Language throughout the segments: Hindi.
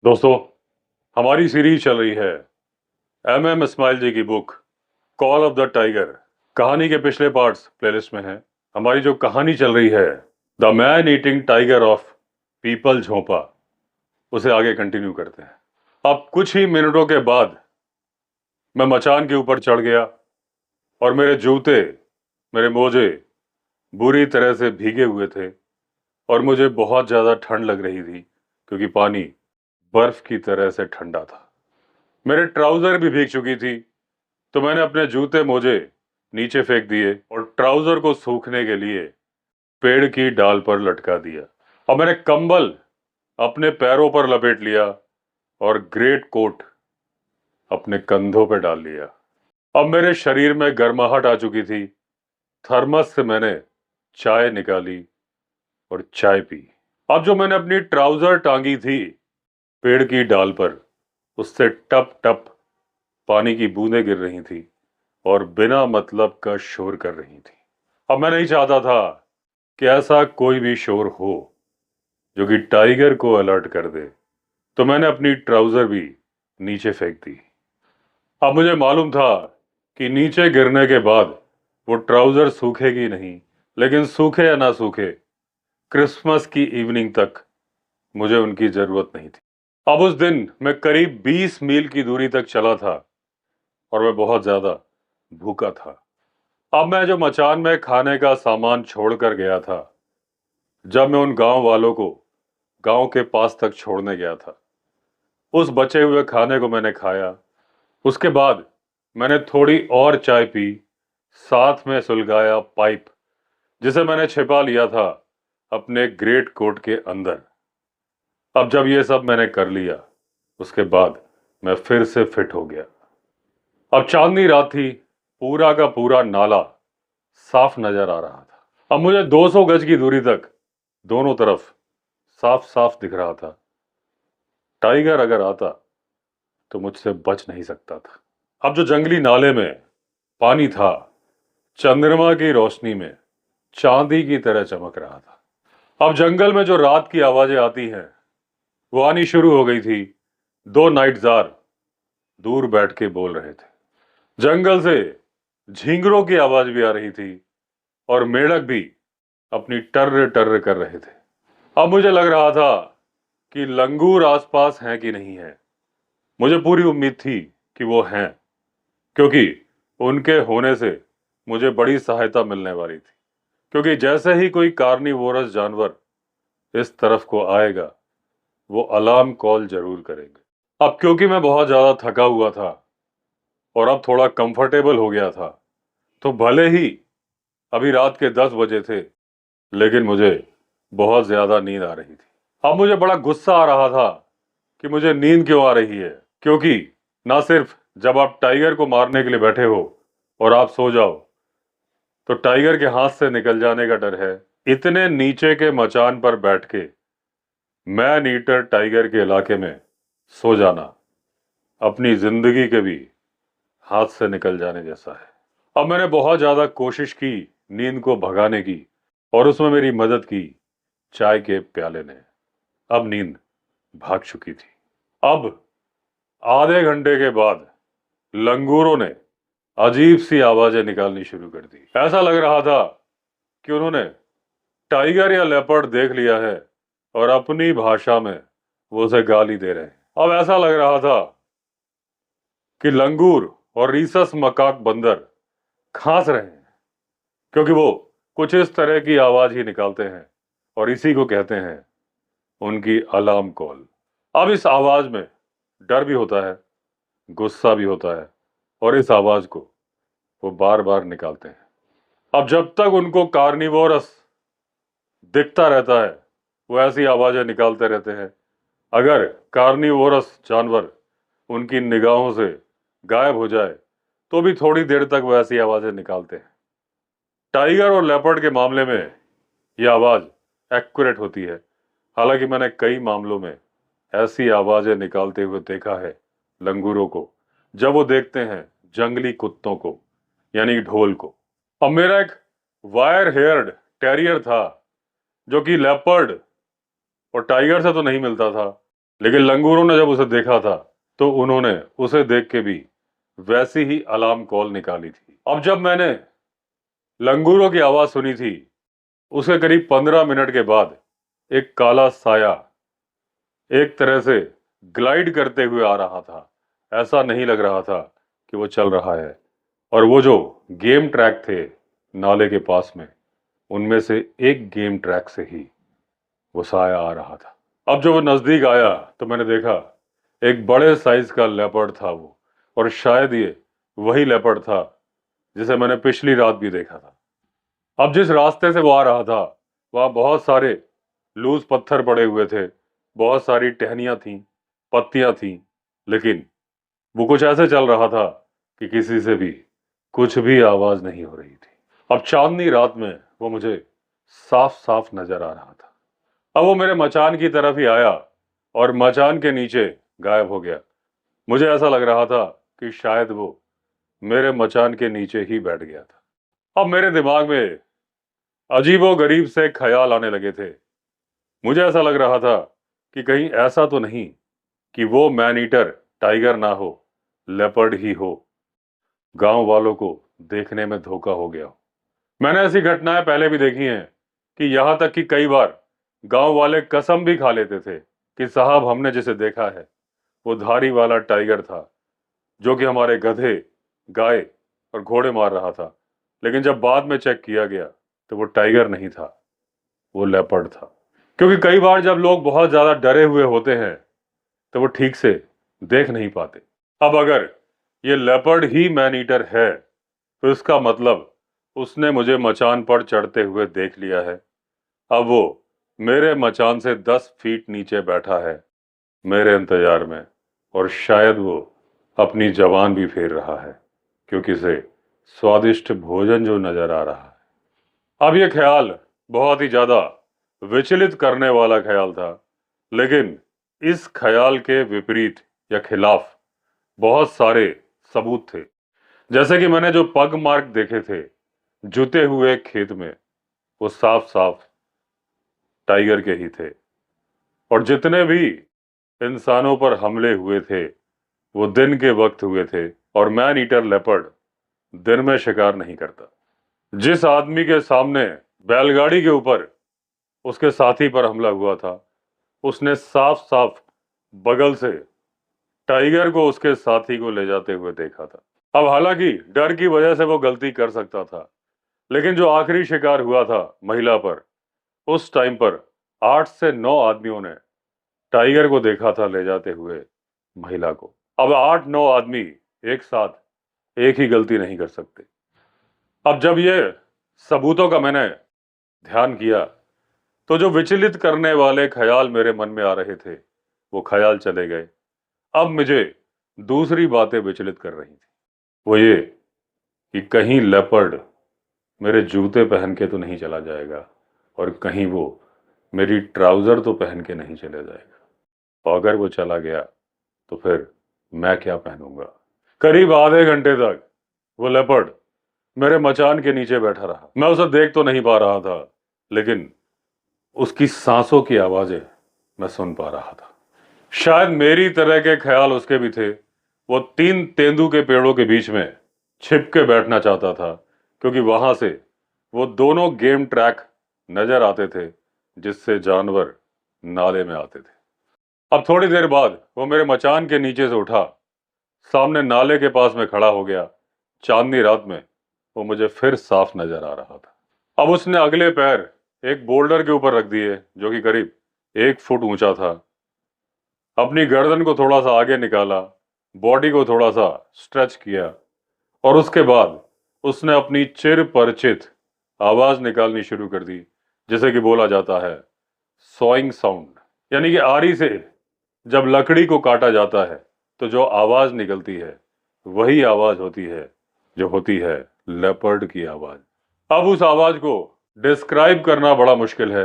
दोस्तों, हमारी सीरीज चल रही है एम इस्माइल जी की book call of the tiger. कहानी के पिछले पार्ट्स प्लेलिस्ट में हैं। हमारी जो कहानी चल रही है the man eating tiger of people झोंपा, उसे आगे कंटिन्यू करते हैं। अब कुछ ही मिनटों के बाद मैं मचान के ऊपर चढ़ गया और मेरे जूते, मेरे मोजे बुरी तरह से भीगे हुए थे और मुझे बहुत ज्यादा ठंड लग रही थी क्योंकि पानी बर्फ की तरह से ठंडा था। मेरे ट्राउजर भी भीग चुकी थी, तो मैंने अपने जूते मोजे नीचे फेंक दिए और ट्राउजर को सूखने के लिए पेड़ की डाल पर लटका दिया। और मैंने कंबल अपने पैरों पर लपेट लिया और ग्रेट कोट अपने कंधों पर डाल लिया। अब मेरे शरीर में गर्माहट आ चुकी थी। थर्मस से मैंने चाय निकाली और चाय पी। अब जो मैंने अपनी ट्राउजर टांगी थी पेड़ की डाल पर, उससे टप टप पानी की बूंदें गिर रही थी और बिना मतलब का शोर कर रही थी। अब मैं नहीं चाहता था कि ऐसा कोई भी शोर हो जो कि टाइगर को अलर्ट कर दे, तो मैंने अपनी ट्राउजर भी नीचे फेंक दी। अब मुझे मालूम था कि नीचे गिरने के बाद वो ट्राउजर सूखेगी नहीं, लेकिन सूखे या ना सूखे, क्रिसमस की इवनिंग तक मुझे उनकी जरूरत नहीं थी। अब उस दिन मैं करीब 20 मील की दूरी तक चला था और मैं बहुत ज्यादा भूखा था। अब मैं जो मचान में खाने का सामान छोड़कर गया था, जब मैं उन गांव वालों को गांव के पास तक छोड़ने गया था, उस बचे हुए खाने को मैंने खाया। उसके बाद मैंने थोड़ी और चाय पी, साथ में सुलगाया पाइप जिसे मैंने छिपा लिया था अपने ग्रेट कोट के अंदर। अब जब ये सब मैंने कर लिया, उसके बाद मैं फिर से फिट हो गया। अब चांदनी रात थी, पूरा का पूरा नाला साफ नजर आ रहा था। अब मुझे 200 गज की दूरी तक दोनों तरफ साफ साफ दिख रहा था। टाइगर अगर आता तो मुझसे बच नहीं सकता था। अब जो जंगली नाले में पानी था, चंद्रमा की रोशनी में चांदी की तरह चमक रहा था। अब जंगल में जो रात की आवाजें आती हैं, वो आनी शुरू हो गई थी। दो नाइटजार दूर बैठ के बोल रहे थे। जंगल से झींगरों की आवाज भी आ रही थी और मेढक भी अपनी टर्र टर्र कर रहे थे। अब मुझे लग रहा था कि लंगूर आसपास हैं कि नहीं है। मुझे पूरी उम्मीद थी कि वो हैं, क्योंकि उनके होने से मुझे बड़ी सहायता मिलने वाली थी। क्योंकि जैसे ही कोई कार्निवोरस जानवर इस तरफ को आएगा, वो अलार्म कॉल जरूर करेंगे। अब क्योंकि मैं बहुत ज्यादा थका हुआ था और अब थोड़ा कंफर्टेबल हो गया था, तो भले ही अभी रात के 10 बजे थे, लेकिन मुझे बहुत ज्यादा नींद आ रही थी। अब मुझे बड़ा गुस्सा आ रहा था कि मुझे नींद क्यों आ रही है, क्योंकि ना सिर्फ जब आप टाइगर को मारने के लिए बैठे हो और आप सो जाओ तो टाइगर के हाथ से निकल जाने का डर है, इतने नीचे के मचान पर बैठ के मैन ईटर टाइगर के इलाके में सो जाना अपनी जिंदगी के भी हाथ से निकल जाने जैसा है। अब मैंने बहुत ज्यादा कोशिश की नींद को भगाने की, और उसमें मेरी मदद की चाय के प्याले ने। अब नींद भाग चुकी थी। अब आधे घंटे के बाद लंगूरों ने अजीब सी आवाजें निकालनी शुरू कर दी। ऐसा लग रहा था कि उन्होंने टाइगर या लेपर्ड देख लिया है और अपनी भाषा में वो उसे गाली दे रहे हैं। अब ऐसा लग रहा था कि लंगूर और रीसस मकाक बंदर खांस रहे हैं, क्योंकि वो कुछ इस तरह की आवाज ही निकालते हैं और इसी को कहते हैं उनकी अलार्म कॉल। अब इस आवाज में डर भी होता है, गुस्सा भी होता है, और इस आवाज को वो बार बार निकालते हैं। अब जब तक उनको कार्निवोरस दिखता रहता है, वो ऐसी आवाजें निकालते रहते हैं। अगर कार्निवोरस जानवर उनकी निगाहों से गायब हो जाए, तो भी थोड़ी देर तक वो ऐसी आवाजें निकालते हैं। टाइगर और लेपर्ड के मामले में यह आवाज एक्यूरेट होती है। हालांकि मैंने कई मामलों में ऐसी आवाजें निकालते हुए देखा है लंगूरों को, जब वो देखते हैं जंगली कुत्तों को, यानी ढोल को। अब मेरा एक वायर हेयर्ड टेरियर था, जो कि लेपर्ड और टाइगर से तो नहीं मिलता था, लेकिन लंगूरों ने जब उसे देखा था तो उन्होंने उसे देख के भी वैसी ही अलार्म कॉल निकाली थी। अब जब मैंने लंगूरों की आवाज सुनी थी, उसके करीब 15 मिनट के बाद एक काला साया एक तरह से ग्लाइड करते हुए आ रहा था। ऐसा नहीं लग रहा था कि वो चल रहा है। और वो जो गेम ट्रैक थे नाले के पास में, उनमें से एक गेम ट्रैक से ही वो साया आ रहा था। अब जब वो नजदीक आया तो मैंने देखा एक बड़े साइज का लेपर्ड था वो, और शायद ये वही लेपर्ड था जिसे मैंने पिछली रात भी देखा था। अब जिस रास्ते से वो आ रहा था वहां बहुत सारे लूज पत्थर पड़े हुए थे, बहुत सारी टहनियां थीं, पत्तियां थीं, लेकिन वो कुछ ऐसे चल रहा था कि किसी से भी कुछ भी आवाज नहीं हो रही थी। अब चांदनी रात में वो मुझे साफ साफ नजर आ रहा था। अब वो मेरे मचान की तरफ ही आया और मचान के नीचे गायब हो गया। मुझे ऐसा लग रहा था कि शायद वो मेरे मचान के नीचे ही बैठ गया था। अब मेरे दिमाग में अजीबो गरीब से ख्याल आने लगे थे। मुझे ऐसा लग रहा था कि कहीं ऐसा तो नहीं कि वो मैन ईटर टाइगर ना हो, लेपर्ड ही हो, गांव वालों को देखने में धोखा हो गया हो। मैंने ऐसी घटनाएं पहले भी देखी हैं कि यहां तक कि कई बार गांव वाले कसम भी खा लेते थे कि साहब हमने जिसे देखा है वो धारी वाला टाइगर था जो कि हमारे गधे, गाय और घोड़े मार रहा था। लेकिन जब बाद में चेक किया गया तो वो टाइगर नहीं था, वो लेपर्ड था। क्योंकि कई बार जब लोग बहुत ज्यादा डरे हुए होते हैं तो वो ठीक से देख नहीं पाते। अब अगर ये लेपर्ड ही मैन ईटर है तो इसका मतलब उसने मुझे मचान पर चढ़ते हुए देख लिया है। अब वो मेरे मचान से 10 फीट नीचे बैठा है मेरे इंतजार में, और शायद वो अपनी जबान भी फेर रहा है क्योंकि इसे स्वादिष्ट भोजन जो नजर आ रहा है। अब ये ख्याल बहुत ही ज्यादा विचलित करने वाला ख्याल था, लेकिन इस ख्याल के विपरीत या खिलाफ बहुत सारे सबूत थे। जैसे कि मैंने जो पग मार्क देखे थे जुते हुए खेत में, वो साफ साफ टाइगर के ही थे। और जितने भी इंसानों पर हमले हुए थे वो दिन के वक्त हुए थे, और मैन ईटर लेपर्ड दिन में शिकार नहीं करता। जिस आदमी के सामने बैलगाड़ी के ऊपर उसके साथी पर हमला हुआ था उसने साफ साफ बगल से टाइगर को उसके साथी को ले जाते हुए देखा था। अब हालांकि डर की वजह से वो गलती कर सकता था, लेकिन जो आखिरी शिकार हुआ था महिला पर, उस टाइम पर 8 से 9 आदमियों ने टाइगर को देखा था ले जाते हुए महिला को। अब 8-9 आदमी एक साथ एक ही गलती नहीं कर सकते। अब जब ये सबूतों का मैंने ध्यान किया तो जो विचलित करने वाले ख्याल मेरे मन में आ रहे थे वो ख्याल चले गए। अब मुझे दूसरी बातें विचलित कर रही थी, वो ये कि कहीं लेपर्ड मेरे जूते पहन के तो नहीं चला जाएगा, और कहीं वो मेरी ट्राउजर तो पहन के नहीं चले जाएगा। और अगर वो चला गया तो फिर मैं क्या पहनूंगा। करीब आधे घंटे तक वो लेपर्ड मेरे मचान के नीचे बैठा रहा। मैं उसे देख तो नहीं पा रहा था, लेकिन उसकी सांसों की आवाजें मैं सुन पा रहा था। शायद मेरी तरह के ख्याल उसके भी थे। वो 3 तेंदू के पेड़ों के बीच में छिप के बैठना चाहता था क्योंकि वहां से वो दोनों गेम ट्रैक नजर आते थे जिससे जानवर नाले में आते थे। अब थोड़ी देर बाद वो मेरे मचान के नीचे से उठा, सामने नाले के पास में खड़ा हो गया। चांदनी रात में वो मुझे फिर साफ नजर आ रहा था। अब उसने अगले पैर एक बोल्डर के ऊपर रख दिए जो कि करीब 1 फुट ऊंचा था। अपनी गर्दन को थोड़ा सा आगे निकाला, बॉडी को थोड़ा सा स्ट्रेच किया, और उसके बाद उसने अपनी चिर परिचित आवाज निकालनी शुरू कर दी, जिसे कि बोला जाता है सॉइंग साउंड। यानी कि आरी से जब लकड़ी को काटा जाता है तो जो आवाज निकलती है वही आवाज होती है जो होती है लेपर्ड की आवाज। अब उस आवाज को डिस्क्राइब करना बड़ा मुश्किल है,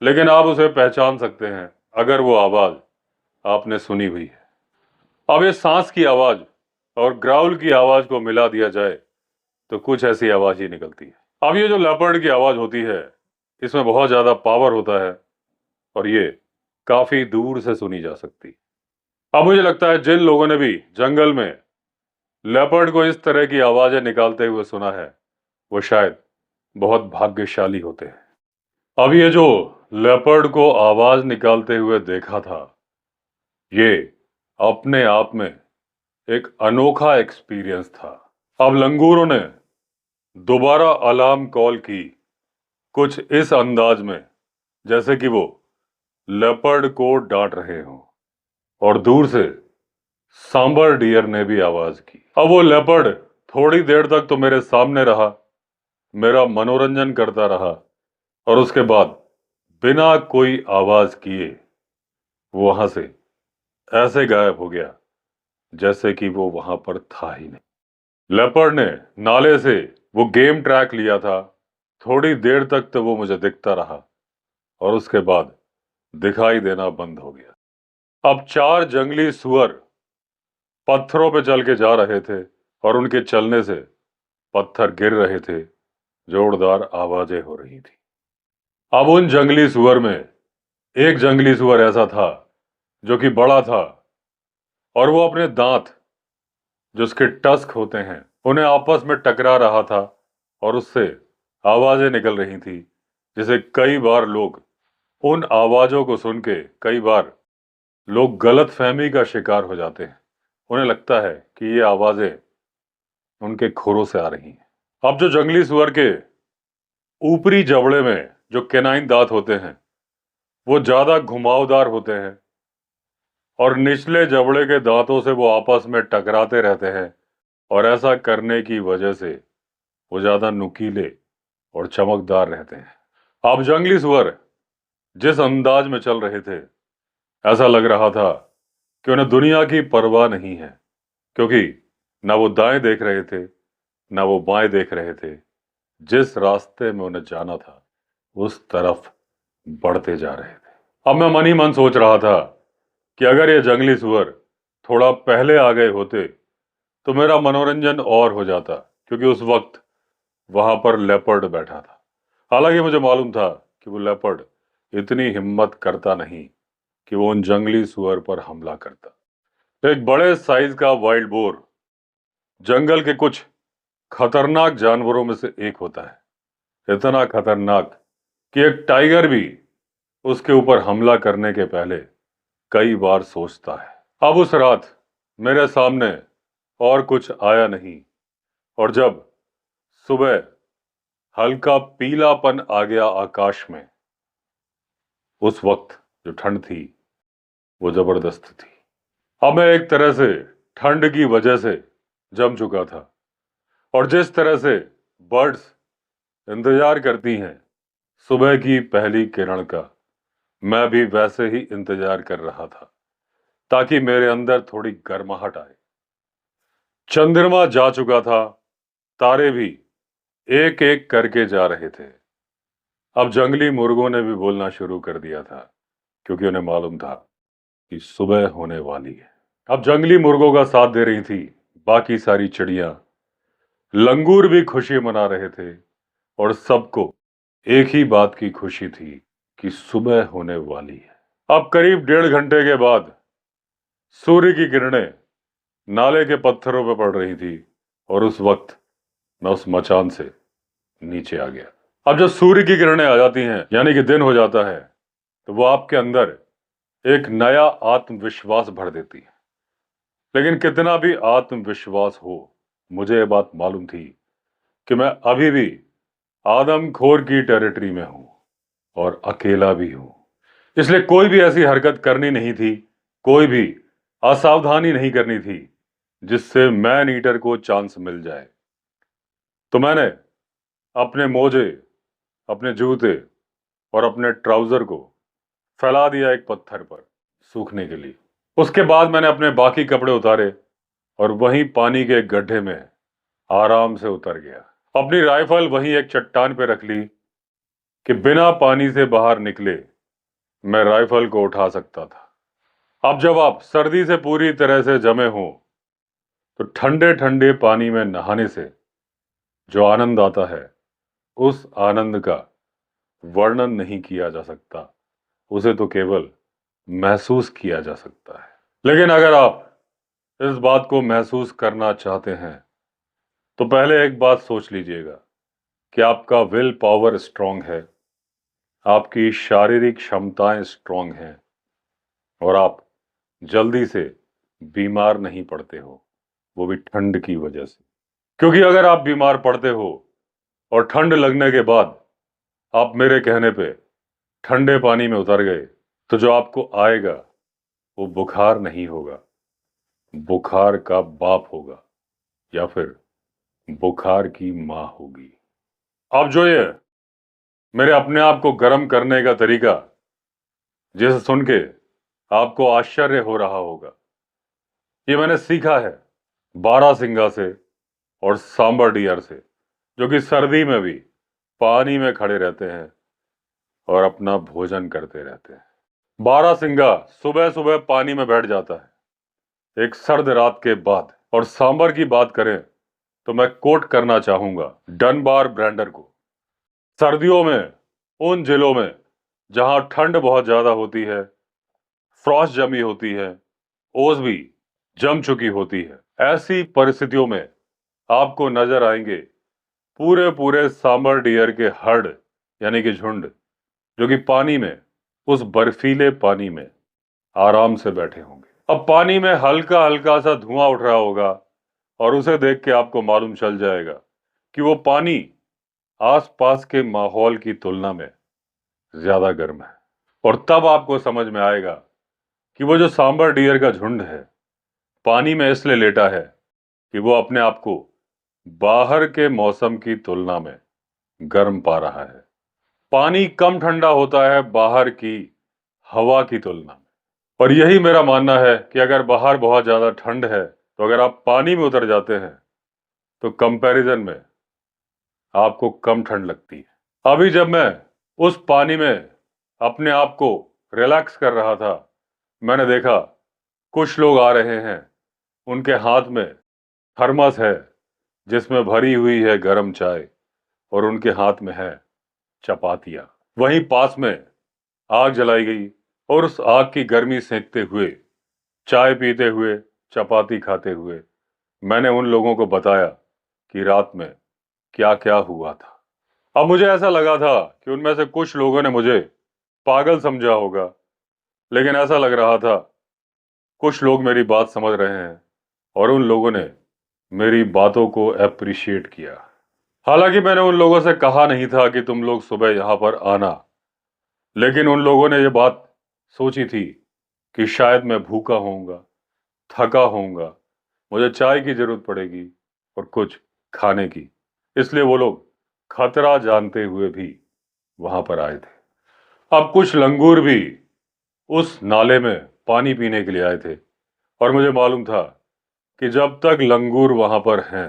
लेकिन आप उसे पहचान सकते हैं अगर वो आवाज आपने सुनी हुई है। अब ये सांस की आवाज और ग्राउल की आवाज को मिला दिया जाए तो कुछ ऐसी आवाज ही निकलती है। अब ये जो लेपर्ड की आवाज होती है इसमें बहुत ज्यादा पावर होता है, और ये काफी दूर से सुनी जा सकती। अब मुझे लगता है जिन लोगों ने भी जंगल में लेपर्ड को इस तरह की आवाजें निकालते हुए सुना है वो शायद बहुत भाग्यशाली होते हैं। अब ये जो लेपर्ड को आवाज निकालते हुए देखा था, ये अपने आप में एक अनोखा एक्सपीरियंस था। अब लंगूरों ने दोबारा अलार्म कॉल की, कुछ इस अंदाज में जैसे कि वो लेपर्ड को डांट रहे हों। और दूर से सांबर डियर ने भी आवाज की। अब वो लेपर्ड थोड़ी देर तक तो मेरे सामने रहा, मेरा मनोरंजन करता रहा, और उसके बाद बिना कोई आवाज किए वो वहां से ऐसे गायब हो गया जैसे कि वो वहां पर था ही नहीं। लेपर्ड ने नाले से वो गेम ट्रैक लिया था। थोड़ी देर तक तो वो मुझे दिखता रहा और उसके बाद दिखाई देना बंद हो गया। अब 4 जंगली सुअर पत्थरों पे चल के जा रहे थे और उनके चलने से पत्थर गिर रहे थे, जोरदार आवाजें हो रही थी। अब उन जंगली सुअर में एक जंगली सुअर ऐसा था जो कि बड़ा था और वो अपने दांत, जो उसके टस्क होते हैं, उन्हें आपस में टकरा रहा था और उससे आवाजें निकल रही थी, जिसे कई बार लोग, उन आवाजों को सुन के कई बार लोग गलत फहमी का शिकार हो जाते हैं। उन्हें लगता है कि ये आवाजें उनके खुरों से आ रही हैं। अब जो जंगली सुअर के ऊपरी जबड़े में जो कैनाइन दांत होते हैं वो ज्यादा घुमावदार होते हैं और निचले जबड़े के दांतों से वो आपस में टकराते रहते हैं, और ऐसा करने की वजह से वो ज्यादा नुकीले और चमकदार रहते हैं। अब जंगली सुअर जिस अंदाज में चल रहे थे, ऐसा लग रहा था कि उन्हें दुनिया की परवाह नहीं है, क्योंकि ना वो दाएं देख रहे थे ना वो बाएं देख रहे थे। जिस रास्ते में उन्हें जाना था उस तरफ बढ़ते जा रहे थे। अब मैं मन ही मन सोच रहा था कि अगर ये जंगली सुअर थोड़ा पहले आ गए होते तो मेरा मनोरंजन और हो जाता, क्योंकि उस वक्त वहां पर लेपर्ड बैठा था। हालांकि मुझे मालूम था कि वो लेपर्ड इतनी हिम्मत करता नहीं कि वो उन जंगली सुअर पर हमला करता। एक बड़े साइज का वाइल्ड बोर जंगल के कुछ खतरनाक जानवरों में से एक होता है। इतना खतरनाक कि एक टाइगर भी उसके ऊपर हमला करने के पहले कई बार सोचता है। अब उस रात मेरे सामने और कुछ आया नहीं, और जब सुबह हल्का पीलापन आ गया आकाश में, उस वक्त जो ठंड थी वो जबरदस्त थी। अब मैं एक तरह से ठंड की वजह से जम चुका था, और जिस तरह से बर्ड्स इंतजार करती हैं सुबह की पहली किरण का, मैं भी वैसे ही इंतजार कर रहा था ताकि मेरे अंदर थोड़ी गर्माहट आए। चंद्रमा जा चुका था, तारे भी एक एक करके जा रहे थे। अब जंगली मुर्गों ने भी बोलना शुरू कर दिया था, क्योंकि उन्हें मालूम था कि सुबह होने वाली है। अब जंगली मुर्गों का साथ दे रही थी बाकी सारी चिड़ियां, लंगूर भी खुशी मना रहे थे, और सबको एक ही बात की खुशी थी कि सुबह होने वाली है। अब करीब 1.5 घंटे के बाद सूर्य की किरणें नाले के पत्थरों पर पड़ रही थी, और उस वक्त मैं उस मचान से नीचे आ गया। अब जब सूर्य की किरणें आ जाती हैं, यानी कि दिन हो जाता है, तो वो आपके अंदर एक नया आत्मविश्वास भर देती है। लेकिन कितना भी आत्मविश्वास हो, मुझे ये बात मालूम थी कि मैं अभी भी आदमखोर की टेरिटरी में हूं और अकेला भी हूं। इसलिए कोई भी ऐसी हरकत करनी नहीं थी, कोई भी असावधानी नहीं करनी थी जिससे मैन ईटर को चांस मिल जाए। तो मैंने अपने मोजे, अपने जूते और अपने ट्राउजर को फैला दिया एक पत्थर पर सूखने के लिए। उसके बाद मैंने अपने बाकी कपड़े उतारे और वहीं पानी के एक गड्ढे में आराम से उतर गया। अपनी राइफल वहीं एक चट्टान पे रख ली कि बिना पानी से बाहर निकले मैं राइफल को उठा सकता था। अब जब आप सर्दी से पूरी तरह से जमे हो तो ठंडे ठंडे पानी में नहाने से जो आनंद आता है, उस आनंद का वर्णन नहीं किया जा सकता। उसे तो केवल महसूस किया जा सकता है। लेकिन अगर आप इस बात को महसूस करना चाहते हैं तो पहले एक बात सोच लीजिएगा कि आपका विल पावर स्ट्रांग है, आपकी शारीरिक क्षमताएं स्ट्रांग हैं और आप जल्दी से बीमार नहीं पड़ते हो, वो भी ठंड की वजह से। क्योंकि अगर आप बीमार पड़ते हो और ठंड लगने के बाद आप मेरे कहने पे ठंडे पानी में उतर गए तो जो आपको आएगा वो बुखार नहीं होगा, बुखार का बाप होगा या फिर बुखार की मां होगी। अब जो ये मेरे अपने आप को गर्म करने का तरीका, जिसे सुन के आपको आश्चर्य हो रहा होगा, ये मैंने सीखा है बारहसिंगा से और सांबर डियर से, जो कि सर्दी में भी पानी में खड़े रहते हैं और अपना भोजन करते रहते हैं। बारहसिंगा सुबह सुबह पानी में बैठ जाता है एक सर्द रात के बाद। और सांबर की बात करें तो मैं कोट करना चाहूंगा डनबार ब्रैंडर को। सर्दियों में उन जिलों में जहां ठंड बहुत ज्यादा होती है, फ्रॉस्ट जमी होती है, ओस भी जम चुकी होती है, ऐसी परिस्थितियों में आपको नजर आएंगे पूरे पूरे सांबर डियर के हर्ड यानी कि झुंड, जो कि पानी में, उस बर्फीले पानी में आराम से बैठे होंगे। अब पानी में हल्का हल्का सा धुआं उठ रहा होगा और उसे देख के आपको मालूम चल जाएगा कि वो पानी आसपास के माहौल की तुलना में ज्यादा गर्म है। और तब आपको समझ में आएगा कि वो जो सांबर डियर का झुंड है पानी में इसलिए लेटा है कि वो अपने आप को बाहर के मौसम की तुलना में गर्म पा रहा है। पानी कम ठंडा होता है बाहर की हवा की तुलना में। और यही मेरा मानना है कि अगर बाहर बहुत ज्यादा ठंड है तो अगर आप पानी में उतर जाते हैं तो कंपैरिजन में आपको कम ठंड लगती है। अभी जब मैं उस पानी में अपने आप को रिलैक्स कर रहा था, मैंने देखा कुछ लोग आ रहे हैं, उनके हाथ में थर्मस है जिसमें भरी हुई है गर्म चाय और उनके हाथ में है चपातियां। वहीं पास में आग जलाई गई और उस आग की गर्मी सेंकते हुए, चाय पीते हुए, चपाती खाते हुए मैंने उन लोगों को बताया कि रात में क्या क्या हुआ था। अब मुझे ऐसा लगा था कि उनमें से कुछ लोगों ने मुझे पागल समझा होगा, लेकिन ऐसा लग रहा था कुछ लोग मेरी बात समझ रहे हैं और उन लोगों ने मेरी बातों को अप्रिशिएट किया। हालांकि मैंने उन लोगों से कहा नहीं था कि तुम लोग सुबह यहां पर आना, लेकिन उन लोगों ने ये बात सोची थी कि शायद मैं भूखा होऊंगा, थका होऊंगा, मुझे चाय की जरूरत पड़ेगी और कुछ खाने की, इसलिए वो लोग खतरा जानते हुए भी वहां पर आए थे। अब कुछ लंगूर भी उस नाले में पानी पीने के लिए आए थे और मुझे मालूम था कि जब तक लंगूर वहां पर हैं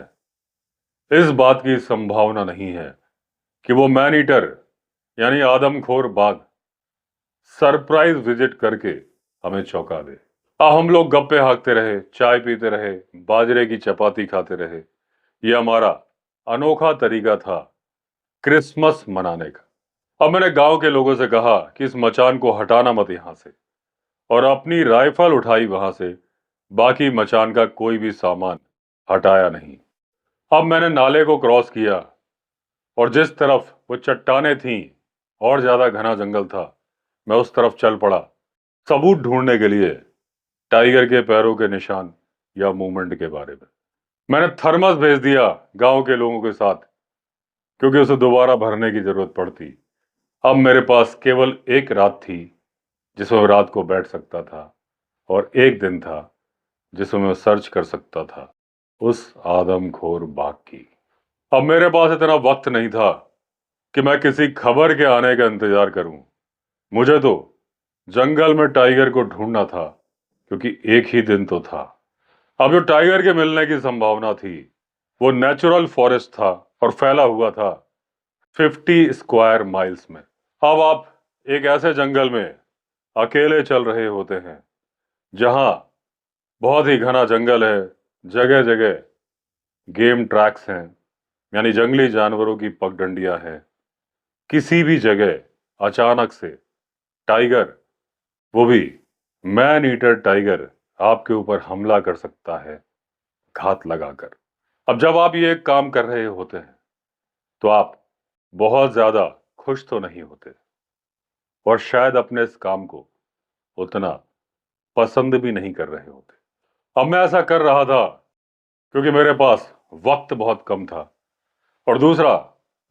इस बात की संभावना नहीं है कि वो मैन ईटर यानी आदमखोर बाघ सरप्राइज विजिट करके हमें चौंका दे। हम लोग गप्पे हाँकते रहे, चाय पीते रहे, बाजरे की चपाती खाते रहे। ये हमारा अनोखा तरीका था क्रिसमस मनाने का। अब मैंने गांव के लोगों से कहा कि इस मचान को हटाना मत यहां से, और अपनी राइफल उठाई वहां से। बाकी मचान का कोई भी सामान हटाया नहीं। अब मैंने नाले को क्रॉस किया और जिस तरफ वो चट्टानें थीं और ज्यादा घना जंगल था, मैं उस तरफ चल पड़ा सबूत ढूंढने के लिए टाइगर के पैरों के निशान या मूवमेंट के बारे में। मैंने थर्मस भेज दिया गांव के लोगों के साथ, क्योंकि उसे दोबारा भरने की जरूरत पड़ती। अब मेरे पास केवल एक रात थी जिसमें मैं रात को बैठ सकता था और एक दिन था जिसमें मैं सर्च कर सकता था उस आदमखोर बाघ की। अब मेरे पास इतना वक्त नहीं था कि मैं किसी खबर के आने का इंतजार करूं। मुझे तो जंगल में टाइगर को ढूंढना था, क्योंकि एक ही दिन तो था। अब जो टाइगर के मिलने की संभावना थी वो नेचुरल फॉरेस्ट था और फैला हुआ था 50 स्क्वायर माइल्स में। अब आप एक ऐसे जंगल में अकेले चल रहे होते हैं जहां बहुत ही घना जंगल है, जगह जगह गेम ट्रैक्स हैं यानी जंगली जानवरों की पगडंडियां हैं। किसी भी जगह अचानक से टाइगर, वो भी मैन ईटर टाइगर आपके ऊपर हमला कर सकता है घात लगाकर। अब जब आप ये काम कर रहे होते हैं तो आप बहुत ज्यादा खुश तो नहीं होते और शायद अपने इस काम को उतना पसंद भी नहीं कर रहे होते। अब मैं ऐसा कर रहा था क्योंकि मेरे पास वक्त बहुत कम था और दूसरा,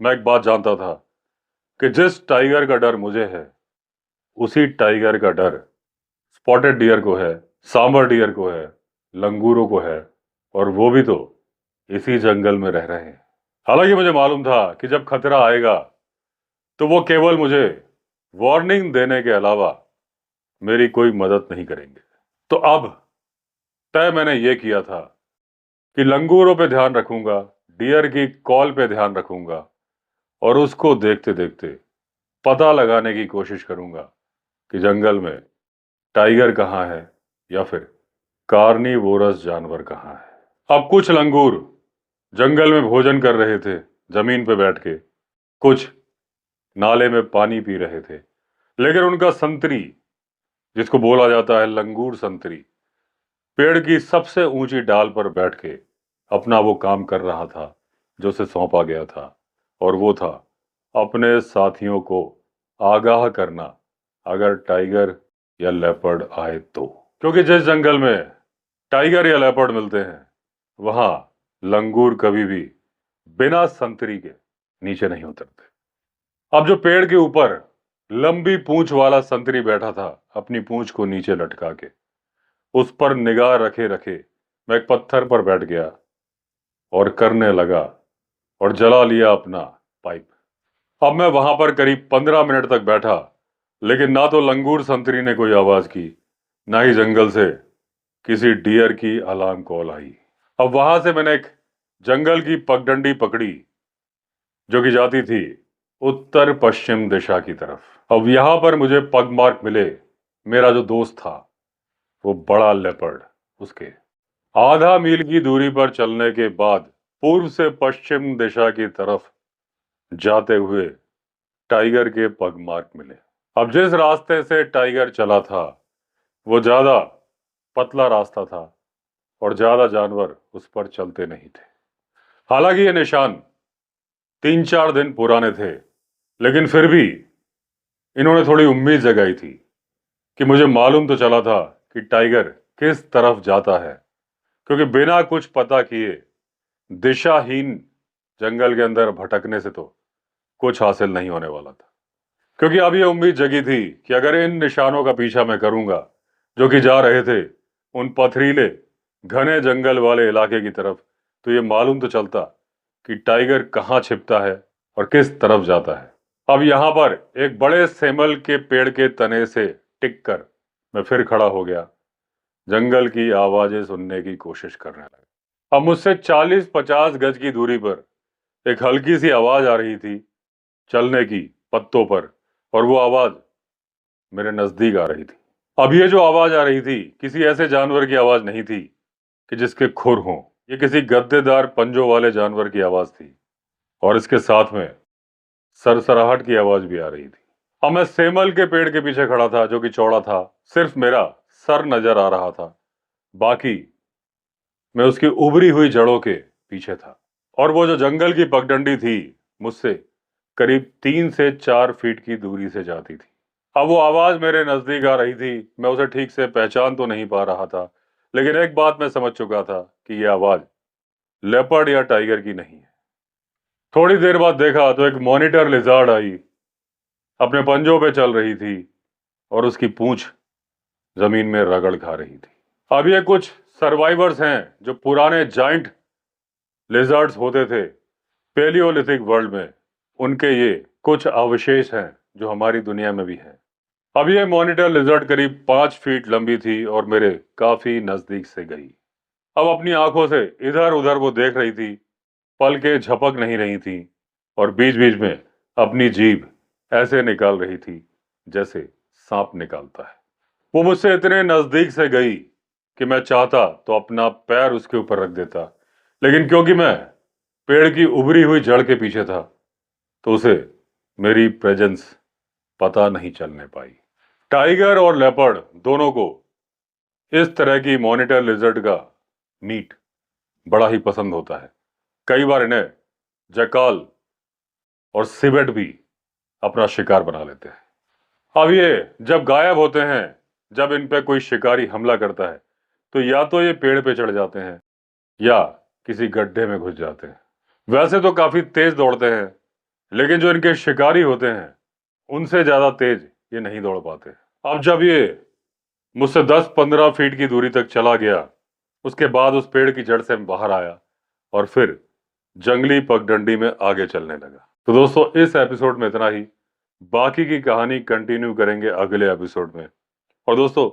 मैं एक बात जानता था कि जिस टाइगर का डर मुझे है उसी टाइगर का डर स्पॉटेड डियर को है, सांबर डियर को है, लंगूरों को है, और वो भी तो इसी जंगल में रह रहे हैं। हालांकि मुझे मालूम था कि जब खतरा आएगा तो वो केवल मुझे वार्निंग देने के अलावा मेरी कोई मदद नहीं करेंगे। तो अब तय मैंने ये किया था कि लंगूरों पे ध्यान रखूंगा, डियर की कॉल पे ध्यान रखूंगा और उसको देखते देखते पता लगाने की कोशिश करूंगा कि जंगल में टाइगर कहाँ है या फिर कार्निवोरस जानवर कहाँ है। अब कुछ लंगूर जंगल में भोजन कर रहे थे जमीन पे बैठ के, कुछ नाले में पानी पी रहे थे, लेकिन उनका संतरी, जिसको बोला जाता है लंगूर संतरी, पेड़ की सबसे ऊंची डाल पर बैठ के अपना वो काम कर रहा था जो उसे सौंपा गया था, और वो था अपने साथियों को आगाह करना अगर टाइगर या लेपर्ड आए तो। क्योंकि जिस जंगल में टाइगर या लेपर्ड मिलते हैं वहां लंगूर कभी भी बिना संतरी के नीचे नहीं उतरते। अब जो पेड़ के ऊपर लंबी पूंछ वाला संतरी बैठा था अपनी पूंछ को नीचे लटका के, उस पर निगाह रखे रखे मैं एक पत्थर पर बैठ गया और करने लगा और जला लिया अपना पाइप। अब मैं वहां पर करीब 15 मिनट तक बैठा, लेकिन ना तो लंगूर संतरी ने कोई आवाज की, ना ही जंगल से किसी डियर की अलार्म कॉल आई। अब वहां से मैंने एक जंगल की पगडंडी पकड़ी जो कि जाती थी उत्तर पश्चिम दिशा की तरफ। अब यहां पर मुझे पगमार्क मिले मेरा जो दोस्त था, वो बड़ा लेपर्ड। उसके आधा मील की दूरी पर चलने के बाद पूर्व से पश्चिम दिशा की तरफ जाते हुए टाइगर के पगमार्क मिले। अब जिस रास्ते से टाइगर चला था वो ज्यादा पतला रास्ता था और ज्यादा जानवर उस पर चलते नहीं थे। हालांकि ये निशान 3-4 दिन पुराने थे, लेकिन फिर भी इन्होंने थोड़ी उम्मीद जगाई थी कि मुझे मालूम तो चला था कि टाइगर किस तरफ जाता है, क्योंकि बिना कुछ पता किए दिशाहीन जंगल के अंदर भटकने से तो कुछ हासिल नहीं होने वाला था। क्योंकि अब ये उम्मीद जगी थी कि अगर इन निशानों का पीछा मैं करूंगा जो कि जा रहे थे उन पथरीले घने जंगल वाले इलाके की तरफ, तो ये मालूम तो चलता कि टाइगर कहाँ छिपता है और किस तरफ जाता है। अब यहां पर एक बड़े सेमल के पेड़ के तने से टिक कर मैं फिर खड़ा हो गया, जंगल की आवाजें सुनने की कोशिश करने लगा। अब मुझसे 40-50 गज की दूरी पर एक हल्की सी आवाज आ रही थी चलने की पत्तों पर, और वो आवाज मेरे नजदीक आ रही थी। अब ये जो आवाज आ रही थी किसी ऐसे जानवर की आवाज नहीं थी कि जिसके खुर हों, ये किसी गद्देदार पंजों वाले जानवर की आवाज थी, और इसके साथ में सरसराहट की आवाज भी आ रही थी। अब मैं सेमल के पेड़ के पीछे खड़ा था जो कि चौड़ा था, सिर्फ मेरा सर नजर आ रहा था, बाकी मैं उसकी उभरी हुई जड़ों के पीछे था। और वो जो जंगल की पगडंडी थी मुझसे करीब 3 से 4 फीट की दूरी से जाती थी। अब वो आवाज मेरे नजदीक आ रही थी, मैं उसे ठीक से पहचान तो नहीं पा रहा था, लेकिन एक बात मैं समझ चुका था कि यह आवाज लेपर्ड या टाइगर की नहीं है। थोड़ी देर बाद देखा तो एक मॉनिटर लिजार्ड आई, अपने पंजों पे चल रही थी और उसकी पूंछ जमीन में रगड़ खा रही थी। अब ये कुछ सर्वाइवर्स हैं जो पुराने जाइंट लिजर्ड्स होते थे पेलियोलिथिक वर्ल्ड में, उनके ये कुछ अवशेष हैं जो हमारी दुनिया में भी हैं। अब ये मॉनिटर लिजर्ड करीब 5 फीट लंबी थी और मेरे काफी नजदीक से गई। अब अपनी आंखों से इधर उधर वो देख रही थी, पलकें झपक नहीं रही थी, और बीच बीच में अपनी जीभ ऐसे निकाल रही थी जैसे सांप निकालता है। वो मुझसे इतने नजदीक से गई कि मैं चाहता तो अपना पैर उसके ऊपर रख देता, लेकिन क्योंकि मैं पेड़ की उभरी हुई जड़ के पीछे था तो उसे मेरी प्रेजेंस पता नहीं चलने पाई। टाइगर और लेपर्ड दोनों को इस तरह की मॉनिटर लिजर्ड का मीट बड़ा ही पसंद होता है। कई बार इन्हें जैकाल और सिवेट भी अपना शिकार बना लेते हैं। अब ये जब गायब होते हैं, जब इन पे कोई शिकारी हमला करता है, तो या तो ये पेड़ पे चढ़ जाते हैं या किसी गड्ढे में घुस जाते हैं। वैसे तो काफी तेज दौड़ते हैं, लेकिन जो इनके शिकारी होते हैं उनसे ज्यादा तेज ये नहीं दौड़ पाते। अब जब ये मुझसे 10-15 फीट की दूरी तक चला गया, उसके बाद उस पेड़ की जड़ से बाहर आया और फिर जंगली पगडंडी में आगे चलने लगा। तो दोस्तों, इस एपिसोड में इतना ही। बाकी की कहानी कंटिन्यू करेंगे अगले एपिसोड में। और दोस्तों,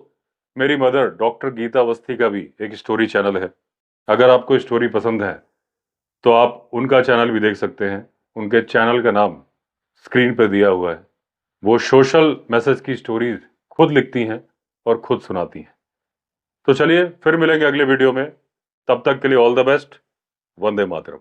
मेरी मदर डॉक्टर गीता अवस्थी का भी एक स्टोरी चैनल है। अगर आपको स्टोरी पसंद है तो आप उनका चैनल भी देख सकते हैं। उनके चैनल का नाम स्क्रीन पर दिया हुआ है। वो सोशल मैसेज की स्टोरीज खुद लिखती हैं और खुद सुनाती हैं। तो चलिए फिर मिलेंगे अगले वीडियो में। तब तक के लिए all the best. Vande Mataram.